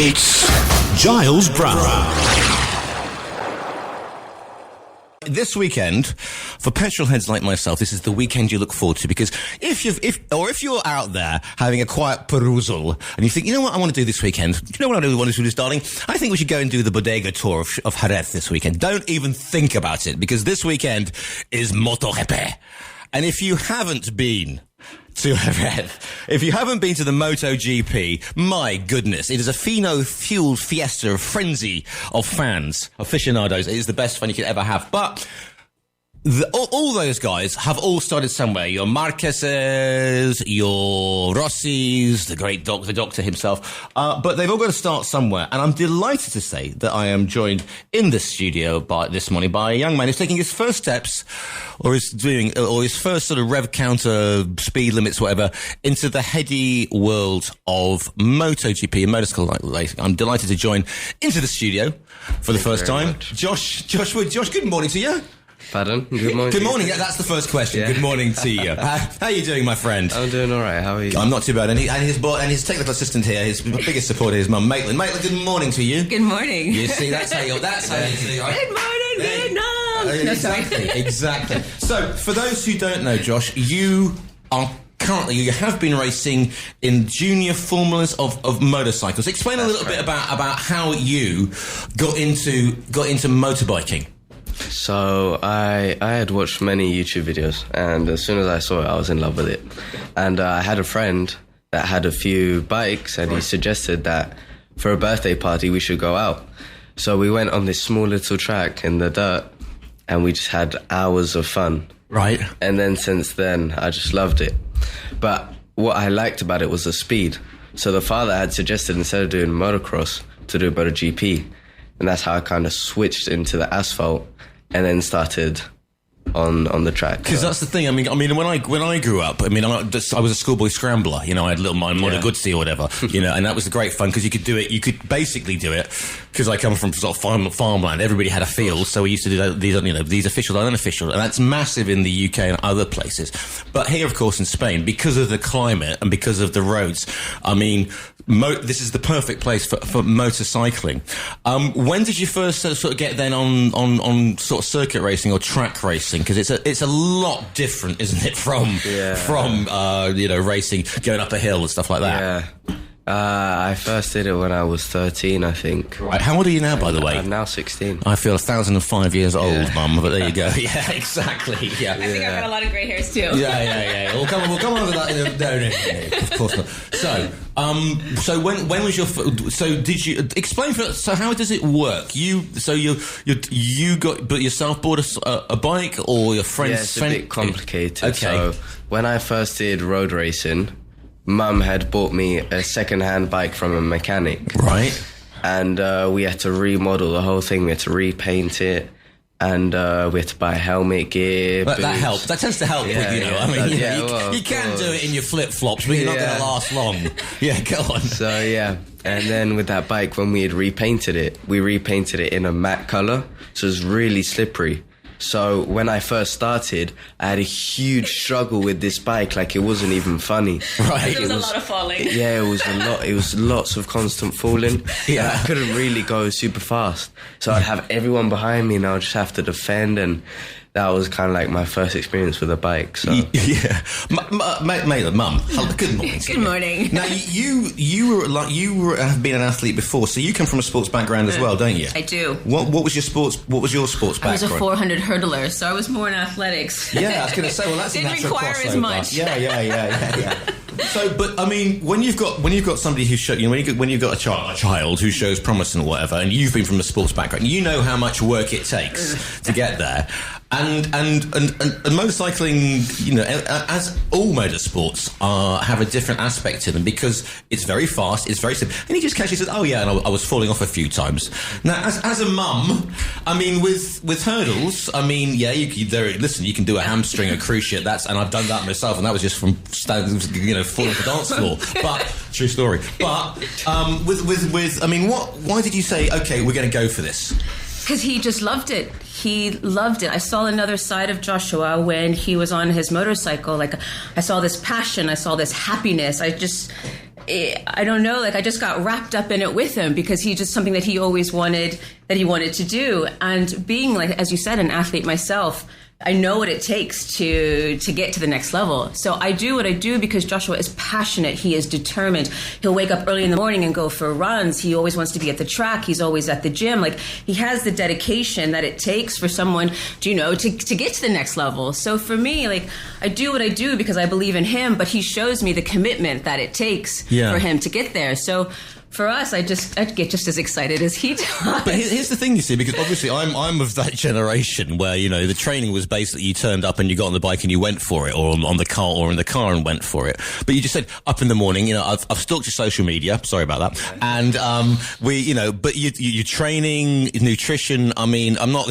It's Giles Brown. This weekend, for petrol heads like myself, this is the weekend you look forward to, because if you're out there having a quiet perusal and you think, you know what I want to do this weekend? Do you know what I want to do, darling? I think we should go and do the bodega tour of Jerez this weekend. Don't even think about it, because this weekend is MotoGP. And if you haven't been to Jerez, if you haven't been to the MotoGP, my goodness, it is a pheno-fueled fiesta, a frenzy of fans, aficionados. It is the best fun you could ever have. But all those guys have all started somewhere. Your Marquezes, your Rossis, the doctor himself. But they've all got to start somewhere. And I'm delighted to say that I am joined in the studio this morning by a young man who's taking his first steps, or his first sort of rev counter, speed limits, whatever, into the heady world of MotoGP and motorcycle racing. I'm delighted to join into the studio for the first time. Josh, good morning to you. Pardon? Good morning. Good morning. Yeah, that's the first question. Yeah. Good morning to you. How are you doing, my friend? I'm doing all right. How are you? I'm not too bad. And his technical assistant here, his biggest supporter, his mum, Maitland. Maitland, good morning to you. Good morning. You see, that's how you do, right? Good morning, Vietnam. Exactly. So, for those who don't know, Josh, you have been racing in junior formulas of motorcycles. Explain a little bit about how you got into motorbiking. So I had watched many YouTube videos, and as soon as I saw it, I was in love with it. And I had a friend that had a few bikes, and he suggested that for a birthday party we should go out. So we went on this small little track in the dirt, and we just had hours of fun. Right. And then since then, I just loved it. But what I liked about it was the speed. So the father had suggested, instead of doing motocross, to do MotoGP. And that's how I kind of switched into the asphalt and then started on the track. Because that's the thing. I mean, when I grew up, I was a schoolboy scrambler. You know, I had little my Moto Guzzi or whatever. You know, and that was the great fun because you could do it. You could basically do it because I come from sort of farmland. Everybody had a field, so we used to do these official and unofficial, and that's massive in the UK and other places. But here, of course, in Spain, because of the climate and because of the roads, I mean, this is the perfect place for motorcycling. When did you first sort of get then on sort of circuit racing or track racing? Because it's a lot different, isn't it, from racing, going up a hill and stuff like that. Yeah. I first did it when I was 13, I think. Right. How old are you now, by the way? I'm now 16. I feel 1,005 years old, Mum, but there you go. Yeah, exactly. Yeah. I think I've got a lot of grey hairs too. Yeah. We'll come on with that. No, of course not. So when was your? So did you explain? So how does it work? You bought a bike, or your friends? Yeah, it's a bit complicated. Okay. So when I first did road racing, Mum had bought me a second-hand bike from a mechanic. Right. And we had to remodel the whole thing. We had to repaint it. And we had to buy helmet gear. That helps. That tends to help with, you can do it in your flip-flops, but you're not going to last long. Yeah, go on. So, yeah. And then with that bike, when we had repainted it, we repainted it in a matte colour. So it was really slippery. So when I first started, I had a huge struggle with this bike. Like, it wasn't even funny. Right. There was a lot of falling. Yeah, it was a lot. It was lots of constant falling. Yeah. And I couldn't really go super fast. So I'd have everyone behind me and I'd just have to defend, and that was kind of like my first experience with a bike. So yeah, Mum. Good morning. Good morning. Now you have been an athlete before, so you come from a sports background as well, don't you? I do. What was your sports background? I was a 400 hurdler, so I was more in athletics. Yeah, I was going to say, well, that's didn't a natural require crossover. as much. Yeah. So, but I mean, when you've got somebody who when you've got a child who shows promise and whatever, and you've been from a sports background, you know how much work it takes to get there. And motorcycling, you know, as all motorsports have a different aspect to them, because it's very fast, it's very simple. And he just casually says, "Oh yeah, and I was falling off a few times." Now, as a mum, I mean, with hurdles, I mean, yeah, you can do a hamstring, a cruciate. And I've done that myself, and that was just from falling off the dance floor. But true story. But with I mean, why did you say, okay, we're going to go for this? Because he just loved it. He loved it. I saw another side of Joshua when he was on his motorcycle. Like, I saw this passion. I saw this happiness. I don't know, like I just got wrapped up in it with him because he just something that he always wanted to do. And being, like, as you said, an athlete myself, I know what it takes to get to the next level. So I do what I do because Joshua is passionate. He is determined. He'll wake up early in the morning and go for runs. He always wants to be at the track. He's always at the gym. Like, he has the dedication that it takes for someone to, to get to the next level. So for me, like, I do what I do because I believe in him, but he shows me the commitment that it takes for him to get there. So for us, I get just as excited as he does. But here's the thing, you see, because obviously I'm of that generation where, the training was basically you turned up and you got on the bike and you went for it, or on the car, or in the car and went for it. But you just said up in the morning, I've stalked your social media. Sorry about that. And but you're training, nutrition. I mean, I'm not,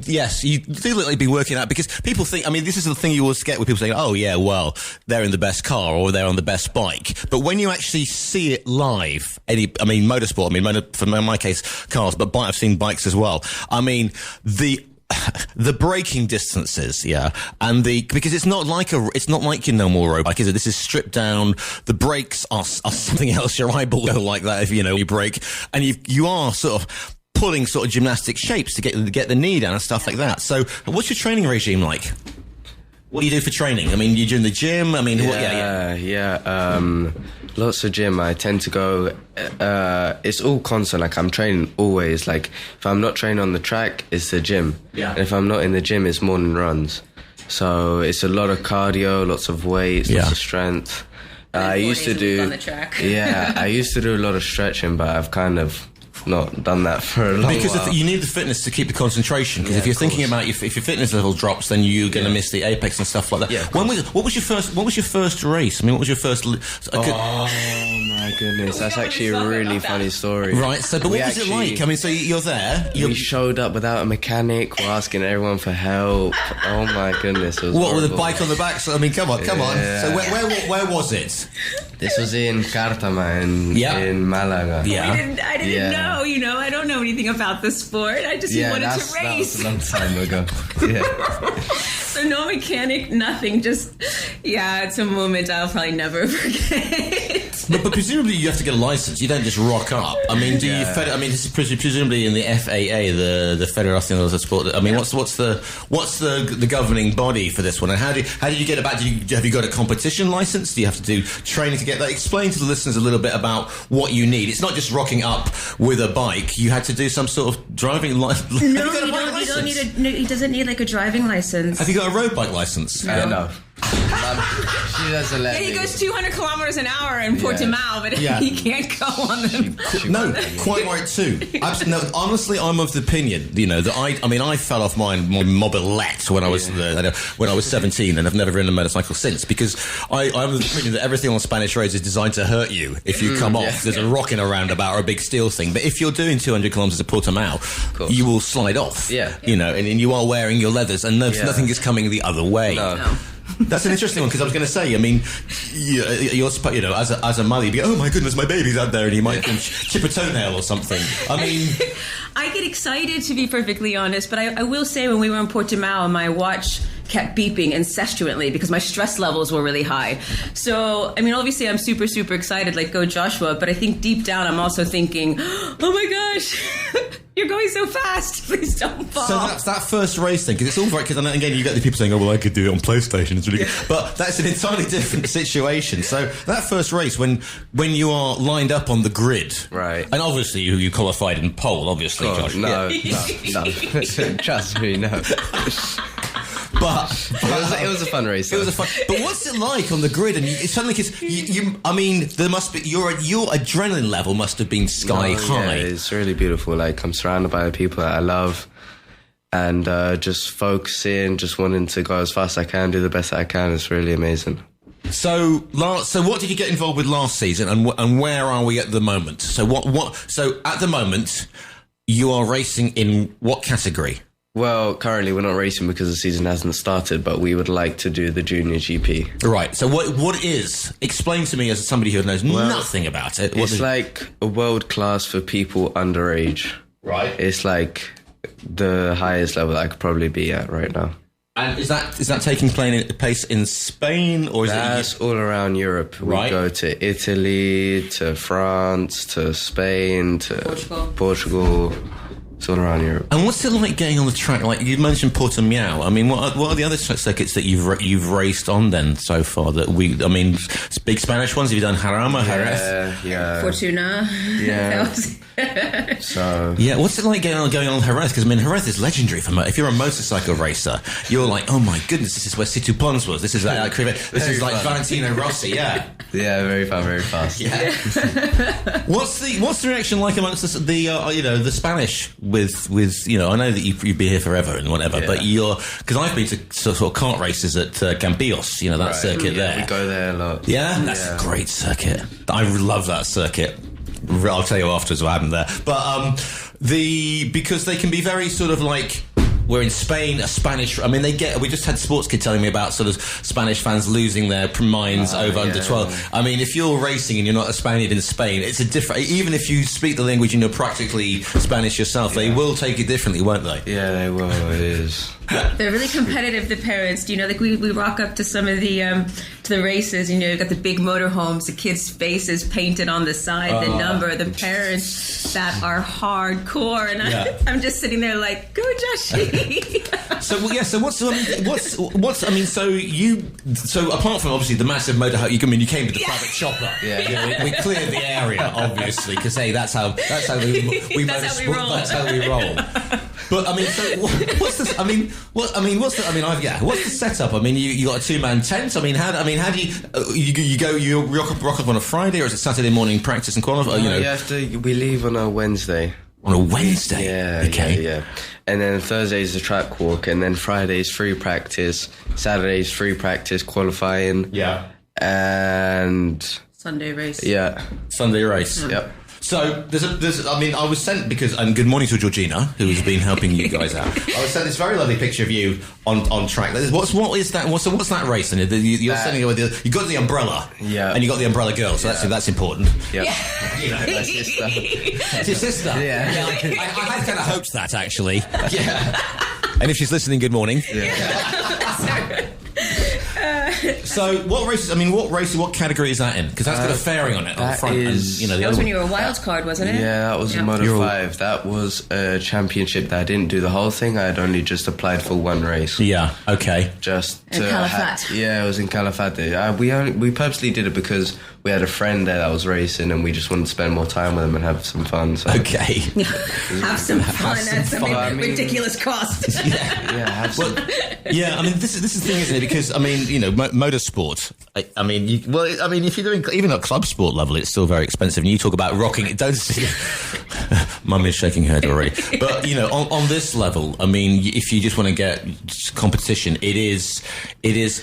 yes, you do look like you've been working out, because people think, this is the thing you always get with people saying, oh yeah, well, they're in the best car or they're on the best bike. But when you actually see it live, motorsport, for my case, cars, but I've seen bikes as well. The braking distances, and because it's not like your normal road bike, is it? This is stripped down. The brakes are something else. Your eyeball go like that if you brake, and you are sort of pulling sort of gymnastic shapes to get the knee down and stuff like that. So, what's your training regime like? What do you do for training? You're doing the gym. Lots of gym. I tend to go. It's all constant. Like, I'm training always. Like, if I'm not training on the track, it's the gym. Yeah. And if I'm not in the gym, it's morning runs. So it's a lot of cardio, lots of weights, lots of strength. I used to do on the track. I used to do a lot of stretching, but I've kind of not done that for a long while. Because you need the fitness to keep the concentration. Because if you're thinking about if your fitness level drops, then you're going to miss the apex and stuff like that. Yeah, what was your first race? What was your first? Oh my goodness, that's actually a really funny story. Right. So, but what was it like? So you're there. We showed up without a mechanic. We're asking everyone for help. Oh my goodness. It was horrible. With a bike on the back? So, come on. So where was it? This was in Cártama in Malaga. Yeah. I didn't know. I don't know anything about the sport. I just wanted to race. That was a long time ago. Yeah. So no mechanic, nothing. Just, it's a moment I'll probably never forget. But presumably you have to get a license. You don't just rock up. This is presumably in the FAA, the Federación de Sport. What's the governing body for this one? And how did you get it back? Have you got a competition license? Do you have to do training to get that? Explain to the listeners a little bit about what you need. It's not just rocking up with a bike. You had to do some sort of driving license. No, you don't need he doesn't need like a driving license. Have you got a road bike license? No. She doesn't let me. He goes 200 kilometers an hour in Portimao, but he can't go on them. No, quite right too. Honestly, I'm of the opinion, that I fell off my mobilette when I was 17, and I've never ridden a motorcycle since, because I'm of the opinion that everything on Spanish roads is designed to hurt you if you come off. There's a rock in a roundabout or a big steel thing, but if you're doing 200 kilometers at Portimao, you will slide off. Yeah. And you are wearing your leathers, and nothing is coming the other way. No. That's an interesting one, because I was going to say, you're as a mother, you'd be, oh my goodness, my baby's out there, and he might chip a toenail or something. I get excited, to be perfectly honest, but I will say, when we were in Portimao, my watch kept beeping incessantly because my stress levels were really high. So, obviously I'm super, super excited, like, go Joshua, but I think deep down I'm also thinking, oh my gosh, you're going so fast, please don't fall. So that's that first race thing, because it's all right, because again, you get the people saying, oh, well, I could do it on PlayStation, it's really good. But that's an entirely different situation. So that first race, when you are lined up on the grid, right, and obviously you qualified in pole, obviously, Josh. No. Trust me, no. But it was a fun race. It was a fun. But what's it like on the grid? And it's suddenly, because there must be your adrenaline level must have been sky high. Yeah, it's really beautiful. Like, I'm surrounded by the people that I love, and just focusing, just wanting to go as fast as I can, do the best I can. It's really amazing. So what did you get involved with last season, and where are we at the moment? So So at the moment, you are racing in what category? Well, currently we're not racing because the season hasn't started, but we would like to do the junior GP. Right. So what is? Explain to me, as somebody who knows nothing about it. It's like a world class for people underage. Right. It's like the highest level I could probably be at right now. And is that taking place in Spain, or is That's all around Europe. We Right. go to Italy, to France, to Spain, to Portugal. It's all around Europe. And what's it like getting on the track? Like you mentioned Portimao. I mean, what are the other circuits that you've raced on then so far? Big Spanish ones. Have you done Jarama, Jerez? Yeah. Fortuna. Yeah. So Yeah, what's it like going on Jerez? Because Jerez is legendary. If you're a motorcycle racer, you're like, oh my goodness, this is where Situ Pons was. This is like Valentino Rossi. Yeah, yeah, very fun, very fast. yeah. What's the reaction like amongst the Spanish with I know that you'd be here forever and whatever, but because I've been to sort of kart races at Campillos, that circuit there. We go there a lot. Yeah, that's a great circuit. I love that circuit. I'll tell you afterwards what happened there. But because they can be very sort of like, we're in Spain, a Spanish. I mean, we just had Sports Kid telling me about sort of Spanish fans losing their minds over under 12. I mean, if you're racing and you're not a Spaniard in Spain, it's a different. Even if you speak the language and you're practically Spanish yourself, they will take it differently, won't they? Yeah, they will. It is. They're really competitive, the parents. Like we rock up to some of the to the races, you've got the big motorhomes, the kids' faces painted on the side, the number, the parents that are hardcore, and I'm just sitting there like, go Joshie. So apart from obviously the massive motor, you came with the private chopper. Yeah. We cleared the area obviously because that's how we That's how we roll. That's how we roll. But I mean, so what's this? What's the setup? I mean, you got a 2-man tent. I mean, how do you rock up on a Friday, or is it Saturday morning practice and qualify? We leave on a Wednesday. On a Wednesday, Yeah. okay, Yeah. And then Thursday's the track walk, and then Friday's free practice, Saturday's free practice qualifying. Yeah. And Sunday race. Yeah. Sunday race. Yep. So I was sent and good morning to Georgina, who has been helping you guys out. I was sent this very lovely picture of you on track. What is that? What's that race? And you're sending it with you got the umbrella, and you got the umbrella girl. So that's important. Yep. My sister. It's your sister. Yeah. I had kind of hoped that actually. Yeah. And if she's listening, good morning. Yeah. So what races? What category is that in? Because that's got a fairing on it on the front. That was when you were a wild card, wasn't it? Yeah, that was a Moto 5. That was a championship that I didn't do the whole thing. I had only just applied for one race. Yeah. Okay. Just in Calafat. It was in Calafat. We purposely did it because we had a friend there that was racing, and we just wanted to spend more time with him and have some fun. So. Okay. Have some fun at some ridiculous cost. Have some. Yeah, this is the thing, isn't it? Because motorsport. If you're doing even at club sport level, it's still very expensive. And you talk about rocking it. Don't. Mum is shaking her head already. But on this level, if you just want to get competition, it's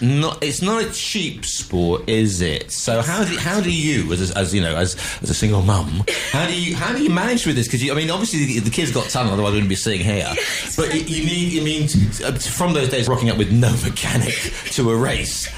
not a cheap sport, is it? So how do you, as a single mum, how do you manage with this? Because obviously the kid's got talent, otherwise we wouldn't be sitting here. But from those days rocking up with no mechanic to a race.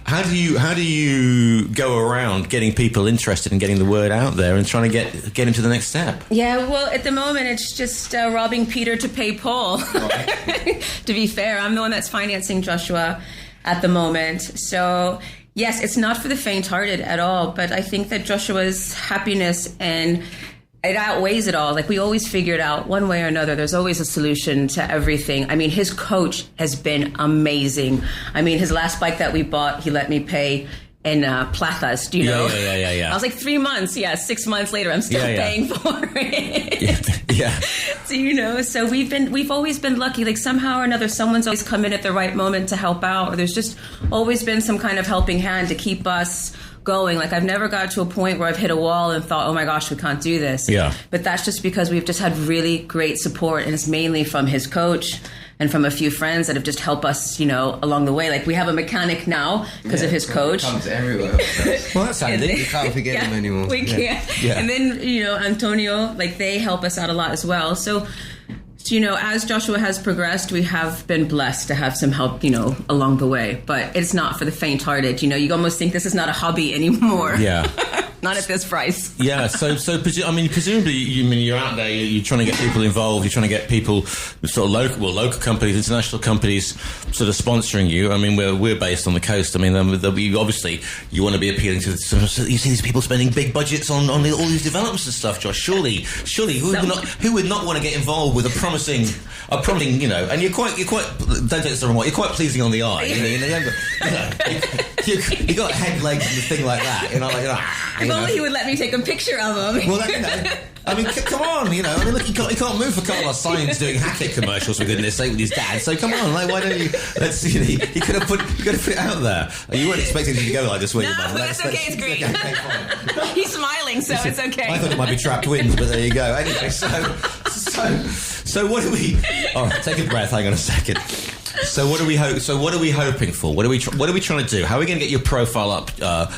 How do you go around getting people interested and getting the word out there and trying to get him to the next step? Yeah, well, at the moment it's just robbing Peter to pay Paul. Right. To be fair, I'm the one that's financing Joshua at the moment. So yes, it's not for the faint-hearted at all, but I think that Joshua's happiness and it outweighs it all. Like, we always figure it out one way or another. There's always a solution to everything. His coach has been amazing. His last bike that we bought, he let me pay in plazas, do you know? Yeah. I was like 3 months, 6 months later, I'm still paying for it. Yeah. So we've always been lucky. Like, somehow or another, someone's always come in at the right moment to help out, or there's just always been some kind of helping hand to keep us going. Like, I've never got to a point where I've hit a wall and thought, oh my gosh, we can't do this. Yeah. But that's just because we've just had really great support, and it's mainly from his coach and from a few friends that have just helped us, along the way. Like, we have a mechanic now because of his coach. He comes everywhere. Well, that's handy. You can't forget him anymore. We can't. Yeah. And then, Antonio, they help us out a lot as well. So, as Joshua has progressed, we have been blessed to have some help, along the way. But it's not for the faint-hearted. You almost think this is not a hobby anymore. Yeah. Not at this price. Yeah, presumably, you're out there, you're trying to get people involved, you're trying to get people, sort of local companies, international companies, sort of sponsoring you. I mean, we're based on the coast. I mean, obviously, you want to be appealing to. You see these people spending big budgets on all these developments and stuff, Josh. Surely, who would not want to get involved with a promising, and you're quite. Don't take this the wrong way. You're quite pleasing on the eye. You got head, legs, and a thing like that. If only he would let me take a picture of him. Well, come on, look, he can't move for Carlos Sainz doing Hackett commercials, for goodness sake, with his dad. So come on, why don't you? Let's see. He could have put it out there. You weren't expecting him to go like this, were you? No, that's okay. It's great. Okay, he's smiling, so it's okay. I thought it might be trapped wind, but there you go. Anyway, so what do we? All right, take a breath. Hang on a second. So what are we hoping for? What are we trying to do? How are we going to get your profile up?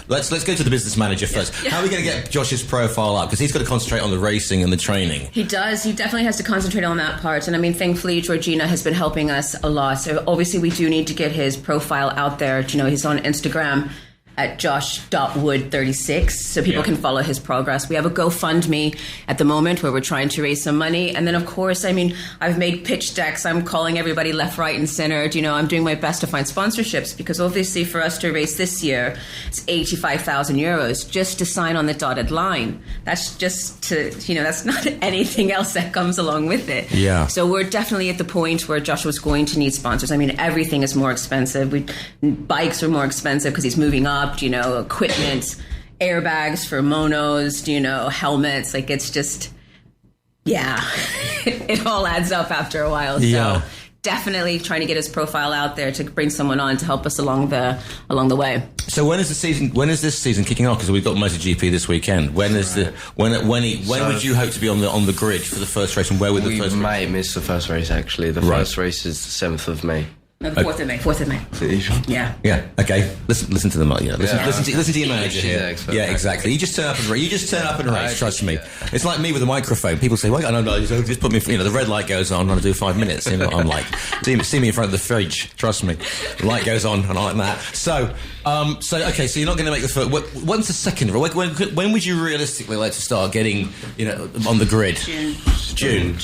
Let's go to the business manager first. Yeah. How are we going to get Josh's profile up? Because he's got to concentrate on the racing and the training. He does. He definitely has to concentrate on that part. And I mean, thankfully, Georgina has been helping us a lot. So obviously, we do need to get his profile out there. He's on Instagram at josh.wood36, so people can follow his progress. We have a GoFundMe at the moment where we're trying to raise some money. And then, of course, I've made pitch decks. I'm calling everybody left, right, and center. I'm doing my best to find sponsorships, because obviously for us to race this year, it's 85,000 euros just to sign on the dotted line. That's just to, that's not anything else that comes along with it. Yeah. So we're definitely at the point where Joshua's going to need sponsors. Everything is more expensive. Bikes are more expensive because he's moving up. Equipment, airbags for monos, helmets. It's just, it all adds up after a while. Yeah. So definitely trying to get his profile out there to bring someone on to help us along the way. So when is this season kicking off? Because we've got MotoGP this weekend. When would you hope to be on the grid for the first race, and where would the first race? We might miss the first race, actually. The first race is the 7th of May. No, the 4th of May. 4th of May. Yeah. Yeah. Okay. Listen to them. Listen to your manager here. Yeah, exactly. You just turn up and race. Trust me. It's like me with a microphone. People say, "Well, I don't know. Just put me." The red light goes on. I'm to do 5 minutes. I'm like, see me in front of the fridge. Trust me. The light goes on, and I like that. So okay. So you're not going to make the first. When's the second? When would you realistically like to start getting on the grid? June.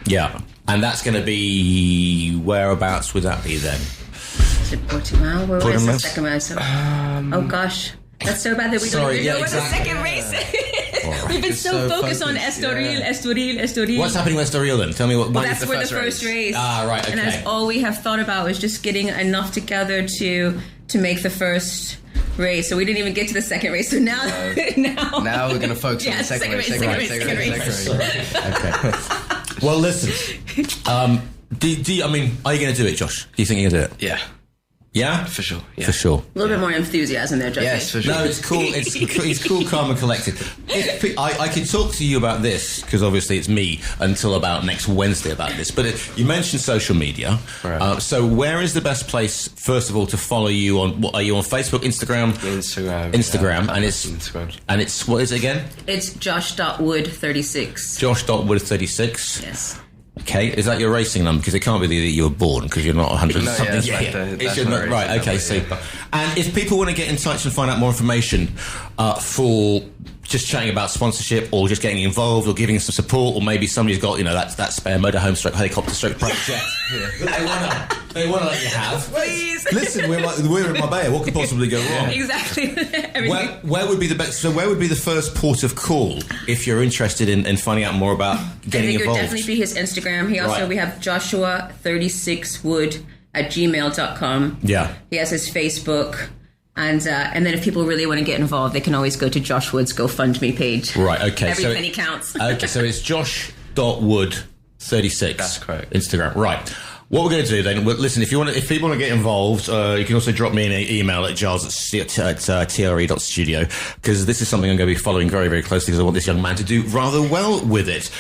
Yeah. And that's going to be, whereabouts would that be then? Is it Portimao? Where's the second race? Oh gosh, that's so bad that we don't even know where the second race is. We've been so focused on Estoril. What's happening with Estoril then? Tell me what. Well, that's where the first race. Ah, right. Okay. And that's all we have thought about, was just getting enough together to make the first race. So we didn't even get to the second race. So now we're going to focus on the second race. Okay. Well, listen. Are you going to do it, Josh? Do you think you're going to do it? Yeah. Yeah? For sure. Yeah. For sure. A little bit more enthusiasm there, Josh. Yes, for sure. No, it's cool. It's cool, calm and collected. I could talk to you about this, because obviously it's me, until about next Wednesday about this. But you mentioned social media. Right. So where is the best place, first of all, to follow you on? Are you on Facebook, Instagram? Instagram. Yeah, and it's Instagram. And it's, what is it again? It's josh.wood36. Josh.wood36. Yes. Okay, is that your racing number? Because it can't be the year you were born, because you're not 100 something. Right, okay, super. And if people want to get in touch and find out more information for just chatting about sponsorship, or just getting involved, or giving some support, or maybe somebody's got that spare motorhome stroke helicopter stroke private jet they want to let you have. Please. Listen, we're in Marbella. What could possibly go wrong? Exactly. Where would be the best? So where would be the first port of call if you're interested in finding out more about getting involved? It would definitely be his Instagram. We have Joshua36wood@gmail.com. Yeah. He has his Facebook. And then if people really want to get involved, they can always go to Josh Wood's GoFundMe page. Right, okay. Every penny counts. Okay, so it's josh.wood36. That's correct. Instagram. Right. What we're going to do then, listen, if people want to get involved, you can also drop me an email at giles@tre.studio, because this is something I'm going to be following very, very closely, because I want this young man to do rather well with it.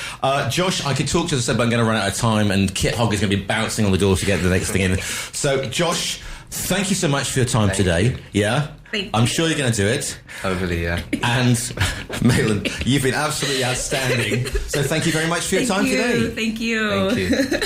Josh, I could talk to you, as I said, but I'm going to run out of time, and Kit Hogg is going to be bouncing on the door to get the next thing in. So, Josh, thank you so much for your time today. Yeah? I'm sure you're going to do it. Hopefully, yeah. And, Malin, you've been absolutely outstanding. So thank you very much for your time today. Thank you.